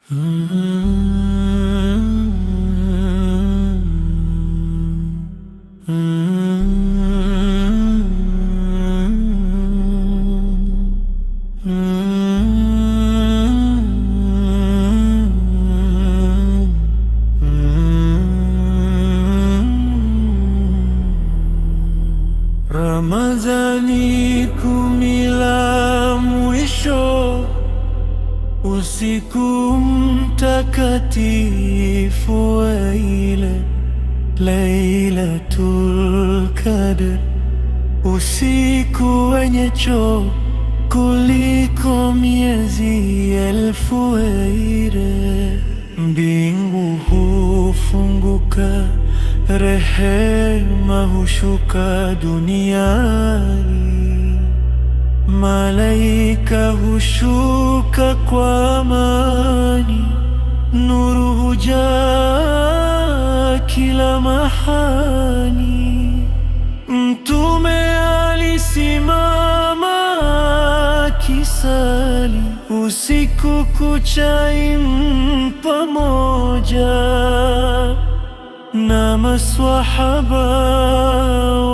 Ramadhani kumila mwisho, usiku mtakatifu wa ile Lailatul Qadr, usiku wenye choo kuliko miezi elfu ile. Mbingu hufunguka, rehema hushuka duniani, malaika hushuka kwa amani, nuru hujaa kila mahali. Mtume alisimama akisali usiku kucha pamoja na maswahaba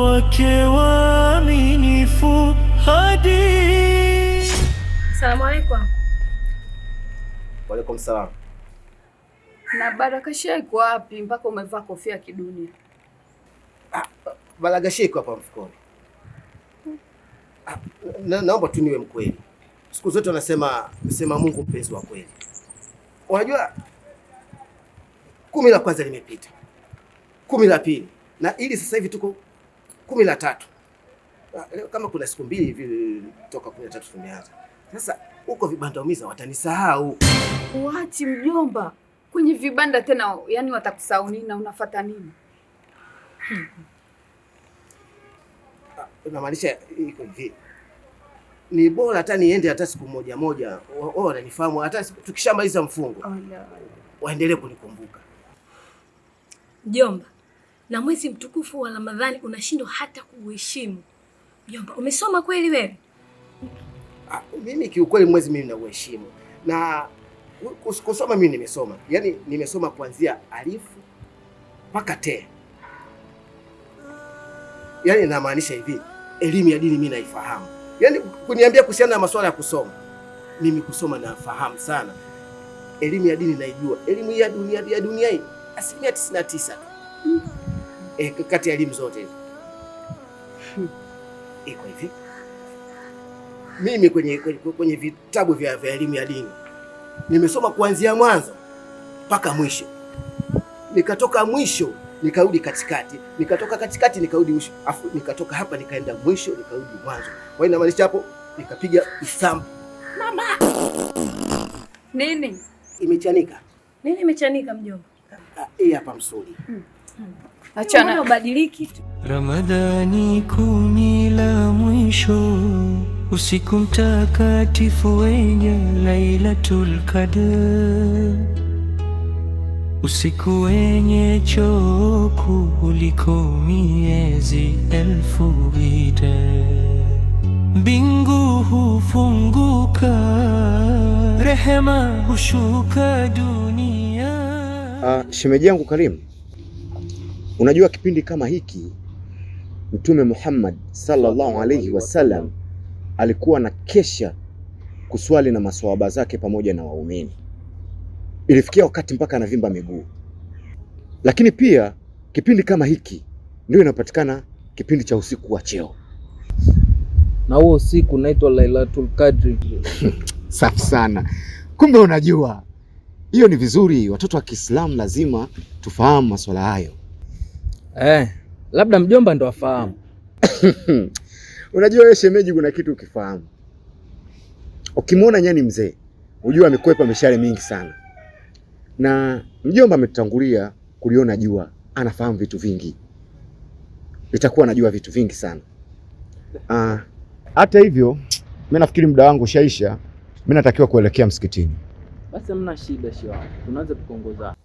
wake waaminifu hadi. Asalamu alaykum. Wa alaykum salam. Na Baraka Sheikh wapi mpaka umevaa kofia kidunia? Baraka Sheikh hapa mfukoni. Naomba tu niwe mkweli. Siku zote wanasema Mungu mpenzi wa kweli. Unajua 10 la kwanza limepita, 10 la pili, na ili sasa hivi tuko 10 la tatu. Leo kama kuna siku 2 hivi toka 13 tumeanza. Sasa huko vibanda umiza watanisahau. Wachi mjomba, kwenye vibanda tena, yani watakusahau nini na unafuata nini? Unamaanisha iko hivi. Ni bora hata niende hata siku moja wao wananifahamu, hata tukishamaliza mfungo waendelee kunikumbuka. Mjomba, na mwezi mtukufu wa Ramadhani unashindwa hata kuheshimu. Mjomba, umesoma kweli wewe? Mimi kiukweli mwezi mimi nauheshimu. Na kusoma mimi nimesoma. Yaani nimesoma kuanzia alifu mpaka te. Yaani namaanisha hivi, elimu ya dini mimi naifahamu. Yaani kuniambia kuhusiana na masuala ya kusoma, mimi kusoma nafahamu sana. Elimu ya dini naijua. Elimu ya dunia hii 99% tu. Kati ya elimu zote hizo. Iko hivi. Mimi kwenye vitabu vya elimu ya dini nimesoma kuanzia mwanzo mpaka mwisho. Nikatoka mwisho nikarudi katikati, nikatoka katikati nikarudi mwisho, afu nikatoka hapa nikaenda mwisho nikarudi mwanzo. Kwa hiyo inamaanisha hapo nikapiga isamu. Mama. Nini? Imechanika. Nini imechanika mjomba? Hii hapa msuli. Achana ubadiliki. Ramadhani 10 la mwisho, usiku mtakatifu wenye Lailatul Qadr, usiku wenye choo kuliko miezi elfu ile. Mbingu hufunguka, rehema hushuka dunia. Shemeji yangu Karim, unajua kipindi kama hiki Mtume Muhammad sallallahu alayhi wasallam alikuwa na kesha kuswali na maswahaba zake pamoja na waumini. Ilifikia wakati mpaka anavimba miguu. Lakini pia kipindi kama hiki ndio inapatikana kipindi cha usiku wa cheo. Na huo usiku unaitwa Lailatul Qadr. Safi sana. Kumbe unajua. Hiyo ni vizuri, watoto wa Kiislamu lazima tufahamu masuala hayo. Labda mjomba ndo afahamu. Unajua wewe shemeji, kuna kitu ukifahamu. Ukimwona nyani mzee, unajua amekwepa mishale mingi sana. Na mjomba ametutangulia kuliona jua, anafahamu vitu vingi. Itakuwa anajua vitu vingi sana. Hata hivyo, mimi nafikiri muda wangu ushaisha. Mimi natakiwa kuelekea msikitini. Basi hamna shida shwa. Tunaanza kuongoza.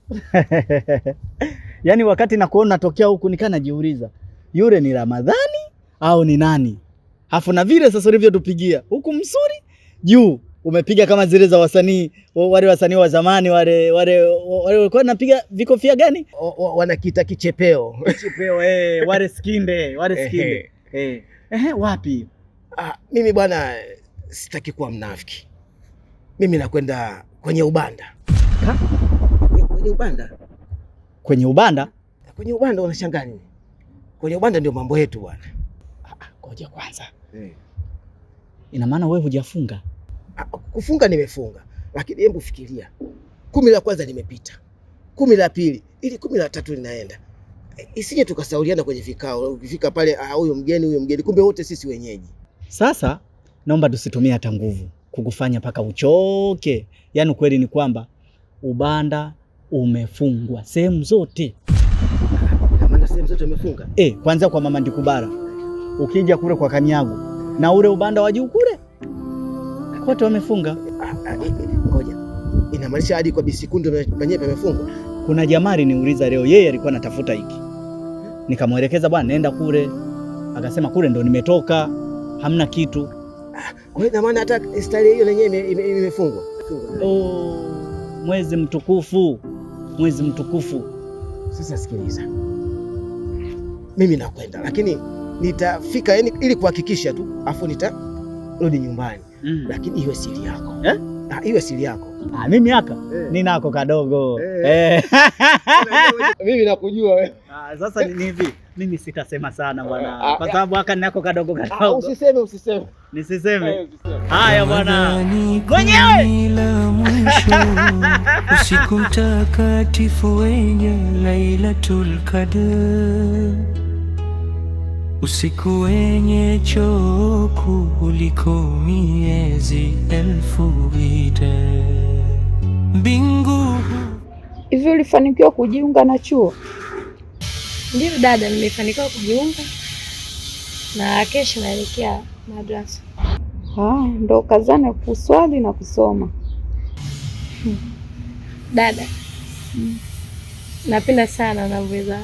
Yaani wakati nakuona natokea huku nikaa najiuliza, yule ni Ramadhani au ni nani? Afu na vile sasa ulivyotupigia huku msuri juu umepiga kama zile za wasanii wasanii wa zamani wale walikuwa napiga vikofia gani? Wanakiita kichepeo. Kichepeo wale skinde. Wapi? Mimi bwana sitaki kuwa mnafiki. Mimi nakwenda kwenye ubanda. Kwenye ubanda? Kwenye ubanda? Kwenye ubanda unashangaa nini? Kwenye ubanda ndio mambo yetu bwana. Ngoja kwanza. Ina maana wewe hujafunga? Kufunga nimefunga, lakini hebu fikiria. 10 la kwanza limepita. 10 la pili, ili 10 la tatu linaenda. Isije tukasauliana kwenye vikao. Ukifika pale huyo mgeni, kumbe wote sisi wenyeji. Sasa naomba tusitumie hata nguvu kukufanya paka uchoke. Yaani kweli ni kwamba ubanda umefungwa sehemu zote. Maana sehemu zote umefunga? Kwanza kwa Mama Ndikubara. Ukija kule kwa Kanyago na ule ubanda wa juu kule wote wamefunga. Ngoja. Inamaanisha hadi kwa Bisikundu penyewe pamefungwa? Kuna jamaa aliniuliza leo, yeye alikuwa anatafuta hiki. Nikamwelekeza bwana nenda kule. Akasema kule ndo nimetoka, hamna kitu. Kwa hiyo maana hata style hiyo yenyewe imefungwa. Mwezi mtukufu. Sasa sikiliza. Mimi nakwenda, lakini nitafika yani ili kuhakikisha tu, afu nitarudi nyumbani. Lakini iwe siri yako. Iwe siri yako. Mimi haka ninako kadogo. Mimi nakujua wewe. Sasa ni hivi, mimi sitasema sana bwana, kwa sababu haka ninako kadogo. Usiseme. Nisiseme. Haya bwana. Mwenyewe. Usiku mtakatifu wenye Lailatul Qadr, usiku wenye choku uliko miezi 1000 mbingu. Hivi ulifanikiwa kujiunga na chuo? Ndio dada, nimefanikiwa kujiunga na kesho naelekea madrasa. Ndo kazana kuswali na kusoma. Dada, napenda sana unavyoweza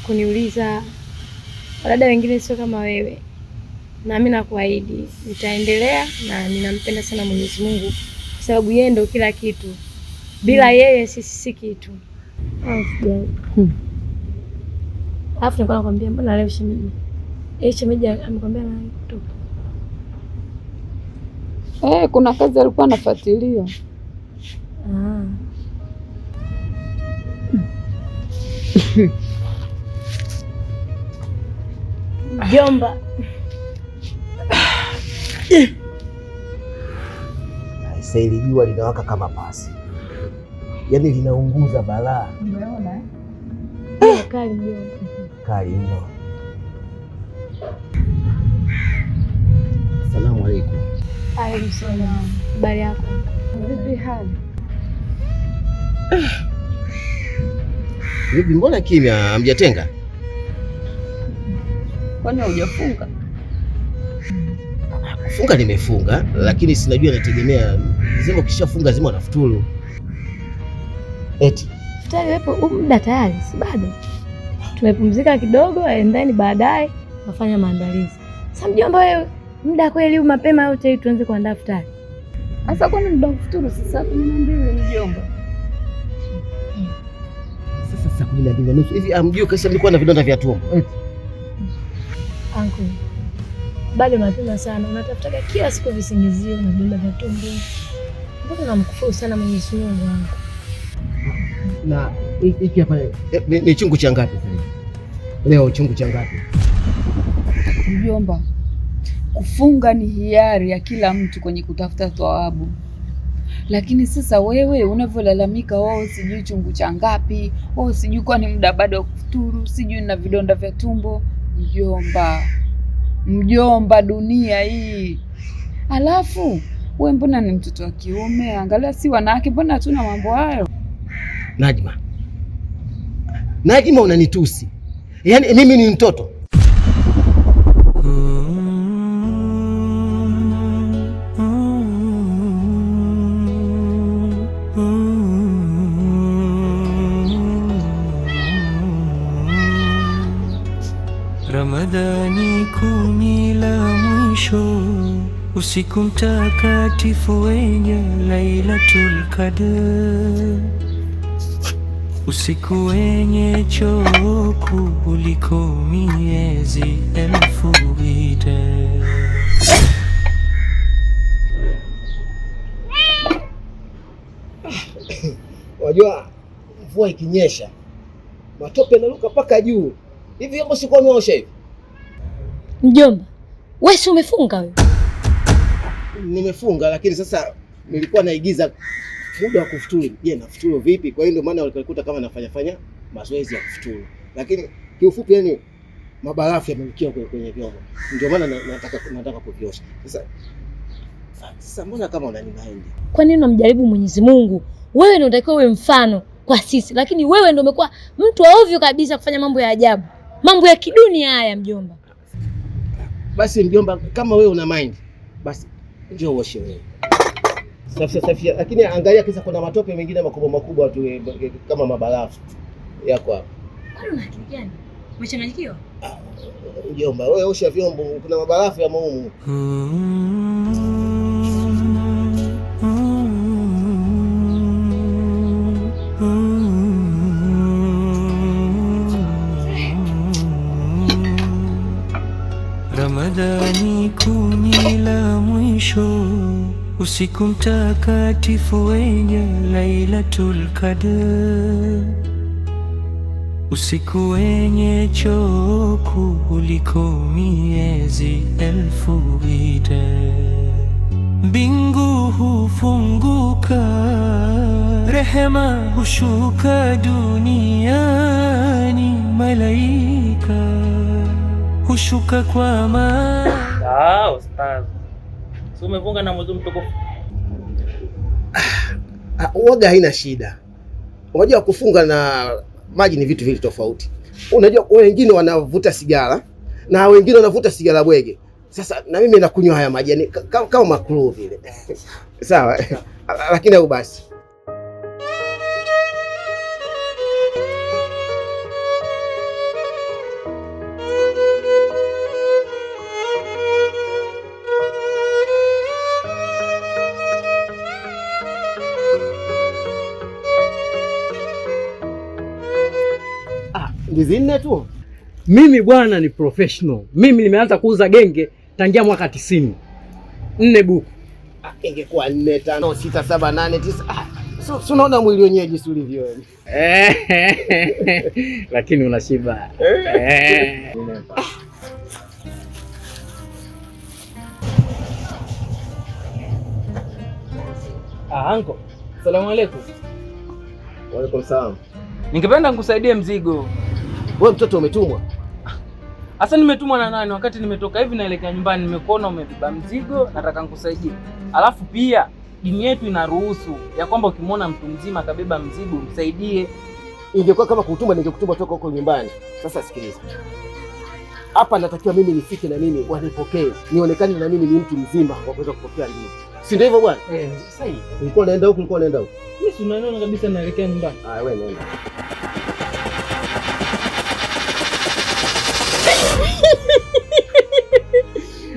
kuniuliza. Wadada wengine sio kama wewe, na mimi nakuahidi nitaendelea, na ninampenda sana Mwenyezi Mungu kwa sababu yeye ndo kila kitu. Bila yeye sisi si kitu. Alafu nilikuwa nakwambia, mbona leo shemeji amekwambia na kutoka? Kuna kazi alikuwa anafuatilia. Jomba. Sasa hili jua linawaka kama pasi. Yaani linaunguza balaa. Umeona? Kali jomba. Kali mno. Asalamu alaykum. Alaykum salaam. Habari yako? Vipi hali? Vipi, mbona kimya, hamjatenga? Kwani hujafunga? Funga nimefunga, lakini sinajua nategemea zima ukishafunga lazima unafuturu. Eti futari wepo muda tayari, si bado? Tumepumzika kidogo, endeni baadaye wafanya maandalizi. Sasa mjomba wewe, muda kweli mapema yote tuanze kuandaa futari. Sasa kwani muda kufuturu sasa 12 mjomba? Sasa 12:30 hivi amjui kesha nilikuwa na vidonda vya tumbo. Uncle, bado mapema sana, unatafutaga kila siku visingizio na vidonda vya tumbo. Mbona namkufuru sana Mwenyezi Mungu wangu? Na hiki hapa ni chungu cha ngapi sasa? Leo chungu cha ngapi? Mjomba, kufunga ni hiari ya kila mtu kwenye kutafuta thawabu. Lakini sasa wewe unavyolalamika, sijui chungu cha ngapi, sijui kwani muda bado wa kufuturu, sijui na vidonda vya tumbo. Mjomba, dunia hii. Alafu wewe mbona ni mtoto wa kiume? Angalia si wanawake, mbona hatuna mambo hayo? Najma unanitusi. Yaani mimi ni mtoto? Ramadhani kumi la mwisho usiku mtakatifu wenye Lailatul Qadr, usiku wenye choku kuliko miezi 1000. Wajua mvua ikinyesha matope yanaruka mpaka juu. Hivi hapo siko nyosha hivi. Mjomba, wewe si umefunga wewe? Nimefunga, lakini sasa nilikuwa naigiza muda wa kufuturu. Je, nafuturu vipi? Kwa hiyo ndio maana walikuta kama nafanya mazoezi ya kufuturu. Lakini kiufupi yani mabarafu yamerukia kwenye vyombo. Ndio maana nataka kuviosha. Sasa mbona kama unanimaindi? Kwa nini unamjaribu Mwenyezi Mungu? Wewe ndio unatakiwa uwe mfano kwa sisi, lakini wewe ndio umekuwa mtu wa ovyo kabisa kufanya mambo ya ajabu. Mambo ya kidunia haya mjomba. Basi mjomba, kama wewe una mind, basi njoo uoshe wewe. Safia, lakini angalia kisa kuna matope mengine makubwa tu kama mabarafu yako hapo. Kwani una kitu gani? Umechanganyikiwa? Mjomba, wewe osha vyombo, kuna mabarafu ya maumu. Ramadhani kumi la mwisho, usiku mtakatifu wenye Lailatul Qadr, usiku wenye choku kuliko miezi 1000. Mbingu hufunguka, rehema hushuka duniani, malaika hushuka kwa Ustaz. Si umefunga na mwezi mtukufu? Uoga haina shida. Unajua kufunga na maji ni vitu tofauti. Unajua wengine wanavuta sigara na wengine wanavuta sigara bwege. Sasa na mimi nakunywa haya maji yani kama makruh vile. Sawa. Lakini au basi. Ndizi nne tu. Mimi bwana ni professional. Mimi nimeanza kuuza genge tangia mwaka 90. 4 buku. Ingekuwa 4, 5, 6, 7, 8, 9. So unaona mwili wenyewe jinsi ulivyo wewe. Lakini unashiba. Anko. Asalamu alaykum. Wa alaykum salaam. Ningependa nikusaidie mzigo. Wewe mtoto umetumwa? Asa nimetumwa na nani? Wakati nimetoka hivi naelekea nyumbani nimekuona umebeba mzigo, nataka nikusaidie. Alafu pia dini yetu inaruhusu ya kwamba ukimwona mtu mzima akabeba mzigo msaidie. Ingekuwa kama kutuma ningekutuma toka huko nyumbani. Sasa sikiliza. Hapa natakiwa mimi nifike na mimi wanipokee. Nionekane na mimi ni mtu mzima wa kuweza kupokea ndizi. Si ndio hivyo bwana? Sasa hivi. Ulikuwa unaenda huko, Mimi si unaona kabisa naelekea nyumbani. Wewe nenda.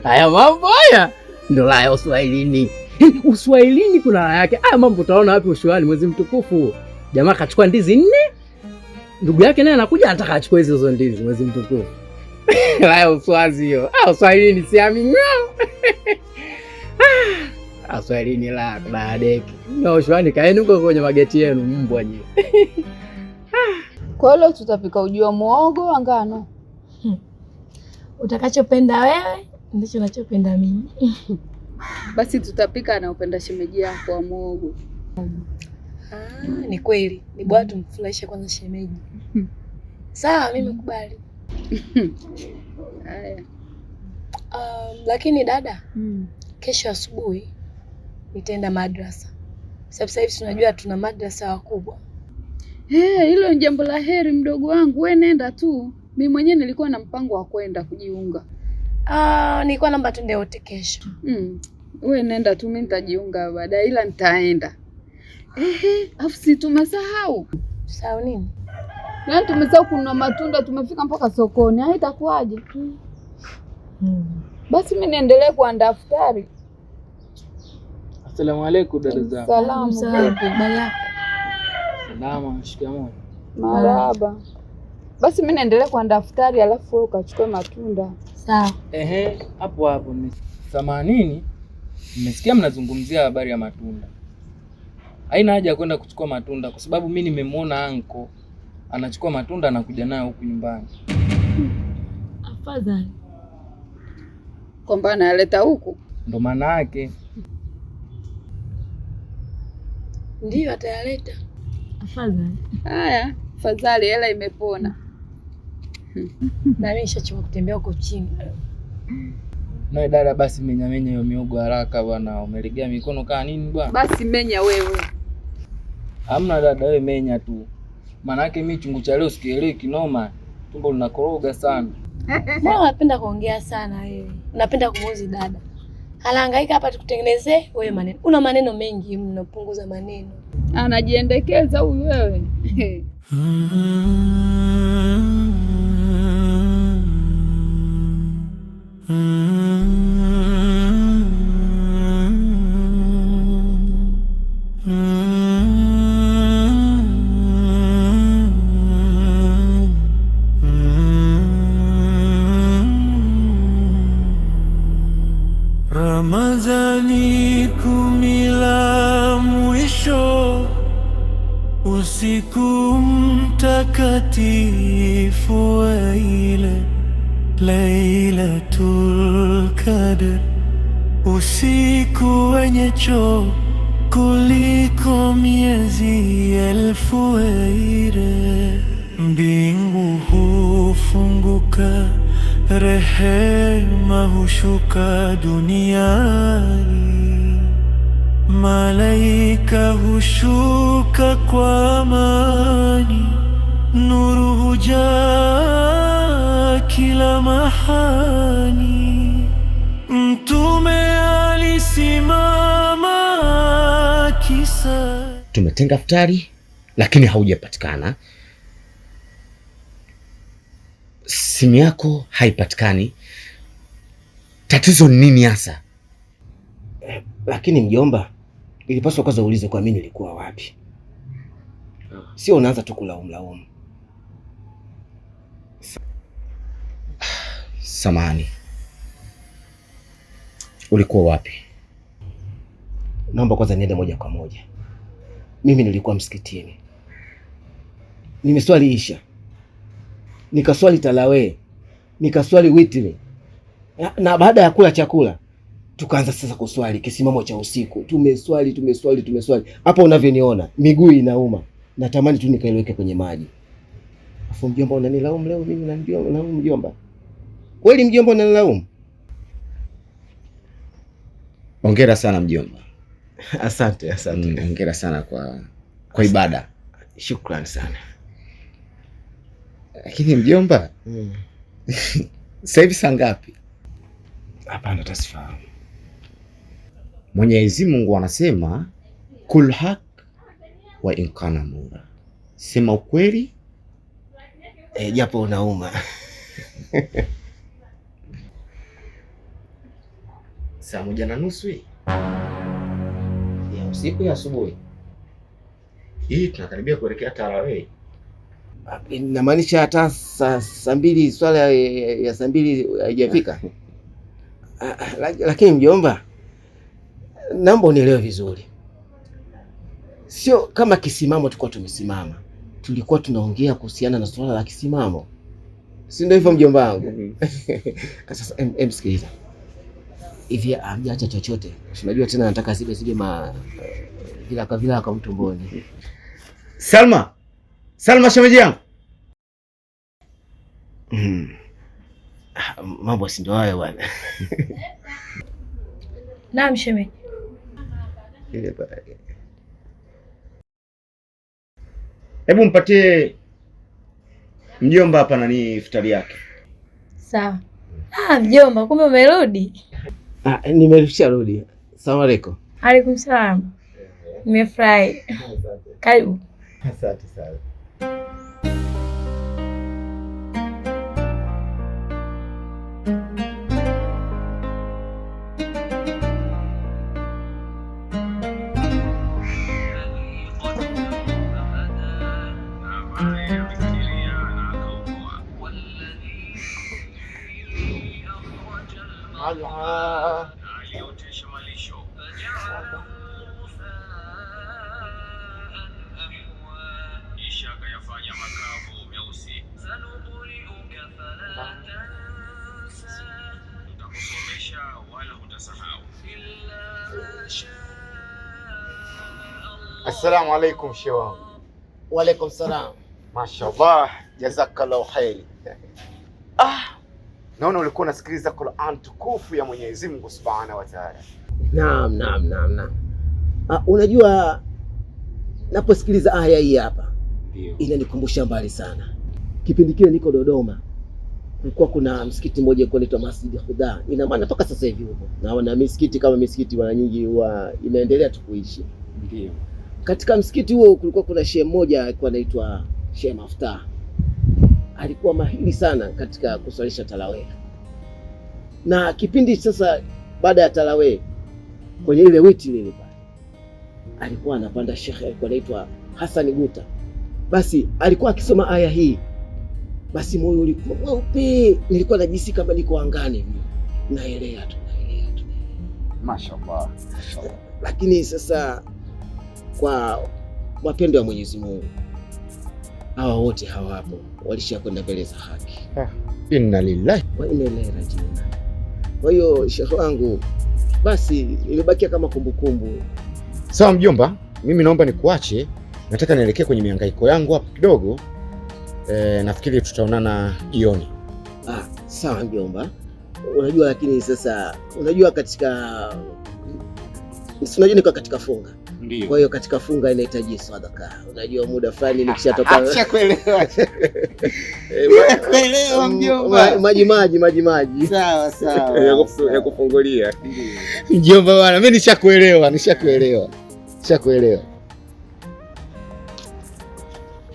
Haya mambo haya ndio la Uswahilini. Uswahilini kuna raha yake. Haya mambo utaona wapi ushuani mwezi mtukufu. Jamaa kachukua ndizi 4. Ndugu yake naye anakuja anataka achukue hizo ndizi mwezi mtukufu. La Uswazi hiyo. Uswahilini siamini. Uswahilini la baadeki. Ndio ushuani kaeni huko kwenye mageti yenu mbwa nyie. Kwa hiyo tutapika uji wa muhogo wa ngano. Utakachopenda wewe ndicho nachopenda mimi. Basi tutapika anaopenda shemeji yako wa muhogo. Ni kweli. Ni bora tumfurahishe kwanza shemeji. Sawa, mimi nakubali. Haya. Lakini dada, kesho asubuhi nitaenda madrasa. Sasa hivi tunajua tuna madrasa wakubwa. Hilo ni jambo la heri mdogo wangu. Wewe nenda tu. Mimi mwenyewe nilikuwa na mpango wa kwenda kujiunga. Nilikuwa naomba twende wote kesho. Wewe nenda tu, mimi nitajiunga baadaye, ila nitaenda. Afu si tumesahau. Sawa nini? Na tumesahau kuna matunda, tumefika mpaka sokoni. Haitakuwaje? Basi mimi niendelee kuandaa futari. Asalamu alaykum dada zangu. Salamu. Salama, shikamoo. Marahaba. Basi mimi naendelea kuandaa futari alafu wewe ukachukue matunda. Sawa. Hapo hapo. Samanini. Nimesikia mnazungumzia habari ya matunda. Haina haja ya kwenda kuchukua matunda kwa sababu mimi nimemwona anko anachukua matunda anakuja nayo huku nyumbani. Afadhali. Kwamba analeta huku? Ndo maana yake. Ndio atayaleta. Afadhali. Haya, afadhali hela imepona. Na mimi nishachoka kutembea huko chini. Nawe dada, basi menya hiyo miogo haraka bwana, umelegea mikono kaa nini bwana? Basi menya wewe. Hamna dada, wewe menya tu. Maana yake mimi chungu cha leo sikielewi kinoma. Tumbo linakoroga sana. Mbona unapenda kuongea sana wewe? Unapenda kumuuzi dada. Anahangaika hapa tukutengenezee wewe maneno. Una maneno mengi mno, punguza maneno. Anajiendekeza huyu wewe. Ramadhani kumila mwisho, usiku mtakatifu wa ile Lailatul Qadr, usiku wenye choo kuliko miezi elfu ile. Mbingu hufunguka, rehema hushuka duniani, malaika hushuka kwa amani, nuru hujaa kila mahani. Mtume alisimama kisa. Tumetenga futari lakini haujapatikana. Simu yako haipatikani. Tatizo ni nini hasa? Lakini mjomba, ilipaswa kwanza uulize kwa mimi nilikuwa wapi. Sio unaanza tu kulaumu. Samahani. Ulikuwa wapi? Naomba kwanza niende moja kwa moja. Mimi nilikuwa msikitini. Nimeswali Isha, nikaswali Talawe, nikaswali witri, na baada ya kula chakula tukaanza sasa kuswali kisimamo cha usiku. Tumeswali. Hapo unavyoniona miguu inauma, natamani tu nikaiweke kwenye maji. Afu mjomba unanilaumu leo mimi na mjomba? Kweli mjomba unanilaumu? Hongera sana mjomba. Asante. Hongera sana kwa ibada. Shukrani sana. Lakini mjomba, sasa hivi saa ngapi? Hapana, tasifahamu. Mwenyezi Mungu anasema kul haq wa in kana mura, sema ukweli Japo unauma. Saa 1:30 ya usiku ya asubuhi hii tunakaribia kuelekea Tarawih. Inamaanisha hata saa 2 swala ya saa 2 haijafika. Lakini mjomba, naomba unielewe vizuri. Sio kama kisimamo tulikuwa tumesimama. Tulikuwa tunaongea kuhusiana na swala la kisimamo. Si ndio hivyo mjomba wangu? Sasa msikiliza. Hivi hamjaacha chochote. Unajua tena nataka zile vila kwa mtu mboni. Salma shemeji yangu. Mambo si ndio hayo bwana. Naam shemeji. Hebu mpatie mjomba hapa nani futari yake. Sawa. Mjomba, kumbe umerudi? Nimesharudi. Asalamu alaykum. Alaykum salaam. Nimefurahi. Karibu. Asante sana. aliotesha malisho. Kisha akayafanya makavu meusi. Tutakusomesha wala hutasahau. Assalamu alaikum shehe wangu. Wa alaikum salam. Mashallah, jazakallahu khairi. Naona ulikuwa unasikiliza Qur'an tukufu ya Mwenyezi Mungu Subhanahu wa Ta'ala. Naam. Unajua naposikiliza aya hii hapa, ndio inanikumbusha mbali sana. Kipindi kile niko Dodoma, kulikuwa kuna msikiti mmoja unaitwa Masjid Khuda. Ina maana mpaka sasa hivi huko. Na misikiti kama misikiti mara nyingi huwa imeendelea tu kuishi. Ndio. Katika msikiti huo kulikuwa kuna shehe mmoja alikuwa anaitwa Sheikh Maftah. Alikuwa mahiri sana katika kuswalisha tarawih. Na kipindi sasa baada ya tarawih kwenye ile witi lile pale, alikuwa anapanda shekhe alikuwa anaitwa Hassan Guta. Basi alikuwa akisoma aya hii, basi moyo ulikuwa mweupe, nilikuwa najisi kama niko angani hivi. Naelea tu. Mashaallah. Lakini sasa kwa mapendo ya Mwenyezi Mungu, hawa wote hawapo, walishakwenda mbele za haki. Inna lillahi wa inna ilaihi rajiun. Kwa hiyo shekhe wangu, basi ilibakia kama kumbukumbu. Sawa mjomba, mimi naomba nikuache, nataka nielekee kwenye mihangaiko yangu hapo kidogo. Nafikiri tutaonana jioni. Sawa mjomba. Unajua lakini sasa unajua niko katika funga. Ndiyo. Kwa hiyo katika funga inahitaji sadaka. Unajua muda fulani nikishatoka. Acha kuelewa. Kuelewa mjomba. Maji. Sawa. Ya kufungulia. Mjomba bwana, mimi nishakuelewa.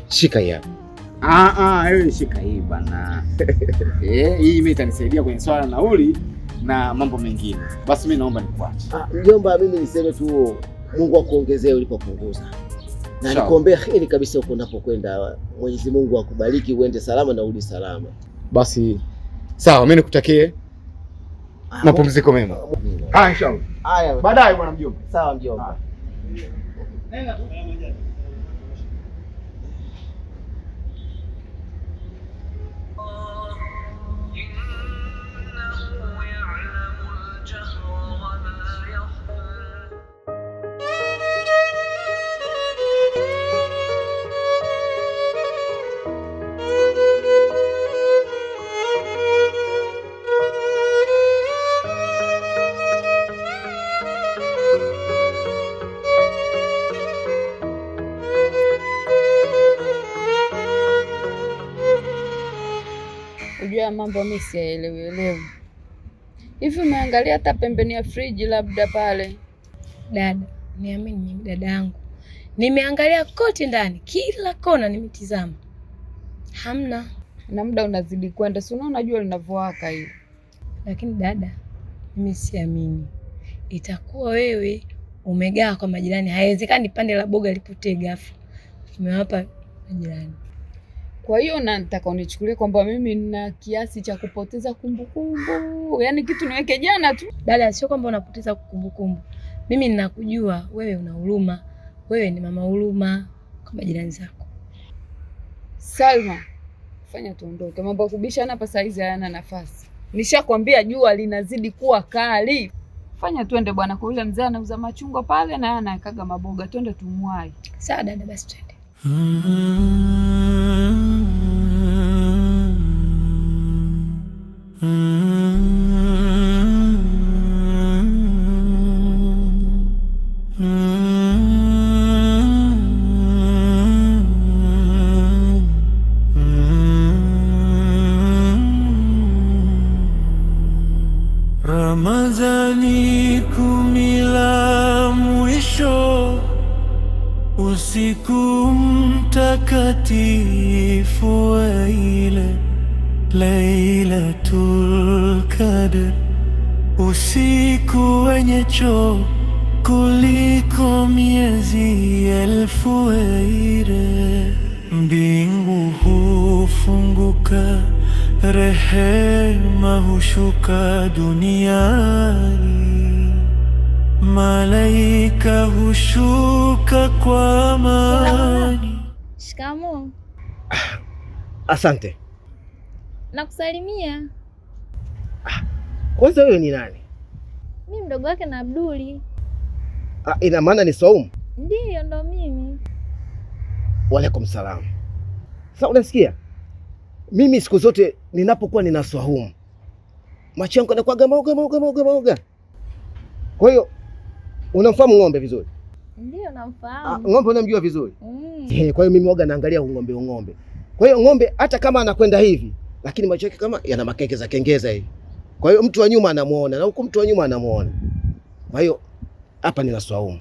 Shika hii hapa. Wewe shika hii bwana. Hii mimi itanisaidia kwenye swala nauli na mambo mengine. Basi mimi naomba nikuache. Mjomba, mimi niseme tu Mungu akuongezee ulipopunguza. Na nikuombea heri kabisa huko unapokwenda. Mwenyezi Mungu akubariki uende salama na urudi salama. Basi sawa, mimi nikutakie mapumziko mema. Inshallah. Haya. Baadaye bwana mjomba. Sawa mjomba. Nenda. Unajua mambo mimi sielewi. Hivi umeangalia hata pembeni ya friji labda pale? Dada, niamini mimi dada yangu. Nimeangalia kote ndani, kila kona nimetizama. Hamna. Na muda unazidi kwenda, si unaona jua linavyoaka hivi. Lakini dada, mimi siamini. Itakuwa wewe umegawa kwa majirani. Haiwezekani pande la boga lipotee ghafla. Umewapa majirani. Kwa hiyo nataka unichukulie kwamba mimi nina kiasi cha kupoteza kumbukumbu. Yaani kitu niweke jana tu. Dada, sio kwamba unapoteza kumbukumbu. Mimi ninakujua wewe una huruma. Wewe ni mama huruma kwa majirani zako. Salma, fanya tuondoke. Mambo ya kubishana hapa saa hizi hayana nafasi. Nishakwambia jua linazidi kuwa kali. Fanya twende bwana, kwa yule mzee anauza machungwa pale na anakaga maboga. Twende tumwai. Sawa dada, basi twende. Ramadhani kumila mwisho, usiku mtakatifu wa ile Lailatul Qadr, usiku wenye choo kuliko miezi elfu ile. Mbingu hufunguka rehema hushuka duniani, malaika hushuka kwa amani. Shikamoo. Asante. Nakusalimia. Kwanza wewe ni nani? Mimi mdogo wake na Abduli. Ina maana ni Saumu? Ndiyo, ndo mimi. Waalaikum salaam. Sasa unasikia? Mimi siku zote ninapokuwa nina Saumu, macho yangu yanakuwa gama. Kwa hiyo unamfahamu ng'ombe vizuri? Ndiyo, namfahamu. Ng'ombe unamjua vizuri? Kwa hiyo mimi waga naangalia ng'ombe. Kwa hiyo ng'ombe hata kama anakwenda hivi, lakini macho yake kama yana makengeza kengeza hivi. Kwa hiyo mtu wa nyuma anamuona na huko mtu wa nyuma anamuona. Kwa hiyo hapa nina Saumu.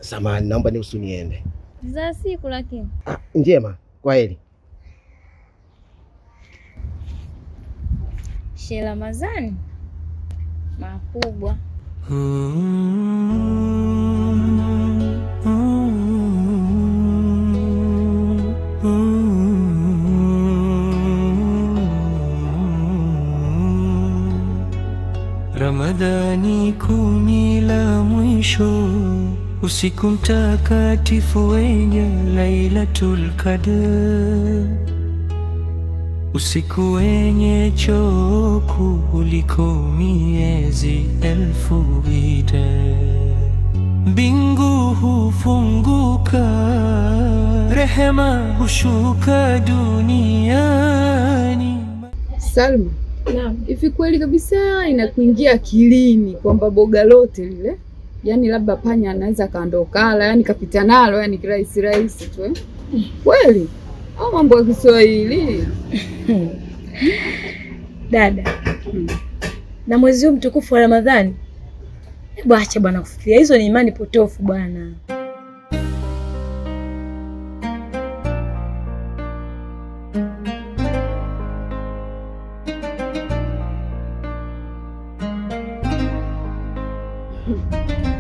Samahani, naomba niruhusu niende. Za siku lakini. Njema, kwaheri. Sheikh Ramadhani makubwa. Ramadhani 10 la mwisho, usiku mtakatifu wenye Lailatul Qadr, usiku wenye choo kuliko miezi 1000. Mbingu hufunguka, rehema hushuka duniani. Salma, naam, hivi kweli kabisa inakuingia akilini kwamba boga lote lile, yani labda panya anaweza kaondokala, yani kapita nalo, yani kirahisi tu kweli? Au mambo ya Kiswahili? Dada, na mwezi huu mtukufu wa Ramadhani, hebu acha bwana kufikiria hizo, ni imani potofu bwana.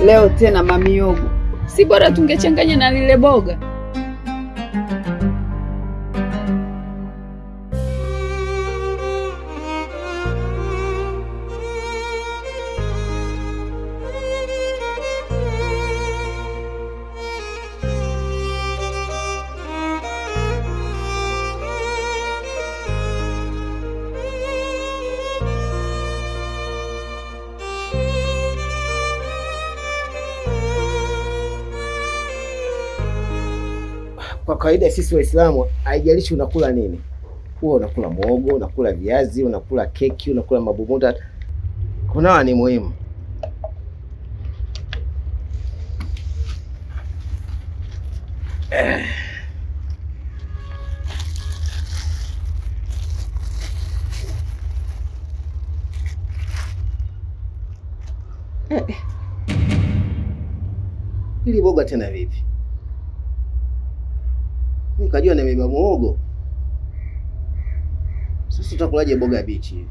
Leo tena mamiogo, si bora tungechanganya na lile boga? Kwa kawaida sisi Waislamu haijalishi unakula nini. Huwa unakula muhogo, unakula viazi, unakula keki, unakula mabumuda. Kunawa ni muhimu. Hili boga tena vipi? Nikajua nimebeba muhogo. Sasa utakulaje boga bichi hivi?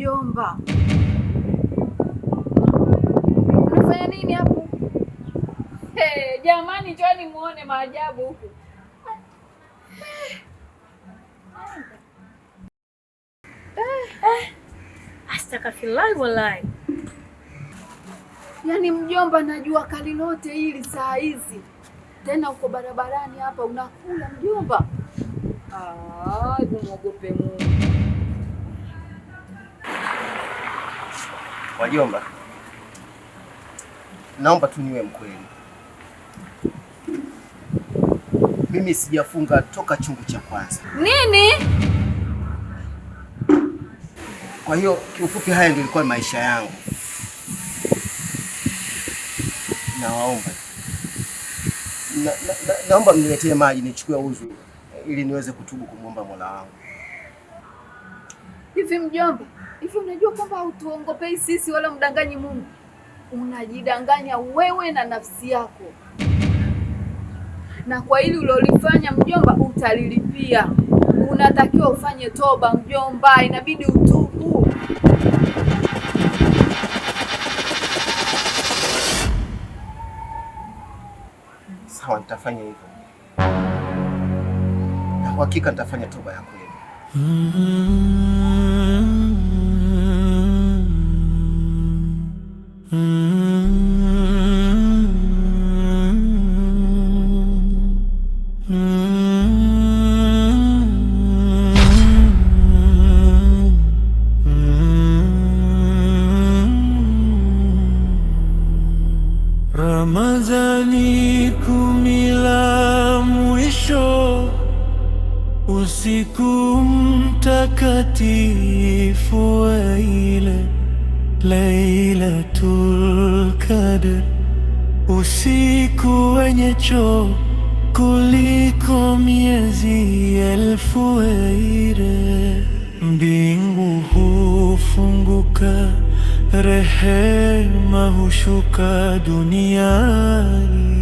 mjomba. Unafanya nini hapo? Jamani, njoni muone maajabu huku. Astaghfirullah wallahi. Yaani mjomba, najua kali lote hili saa hizi tena uko barabarani hapa unakula mjomba. Muogope Mungu. Wajomba, naomba tu niwe mkweli. Mimi sijafunga toka chungu cha kwanza. Nini? Kwa hiyo kiufupi, haya ndio ilikuwa maisha yangu. Naomba naomba mniletee maji nichukue udhu ili niweze kutubu kumwomba Mola wangu. Hivi mjomba, hivi unajua kwamba hautuongopei sisi wala mdanganyi Mungu? Unajidanganya wewe na nafsi yako, na kwa hili ulilofanya mjomba utalilipia. Unatakiwa ufanye toba mjomba, inabidi utubu. Sawa, nitafanya hivyo. Na kwa hakika nitafanya toba ya kweli. Ramadhani kumila mwisho, usiku mtakatifu wa ile Lailatul Qadr, usiku wenye choo kuliko miezi elfu ile. Mbingu hufunguka, rehema hushuka duniani.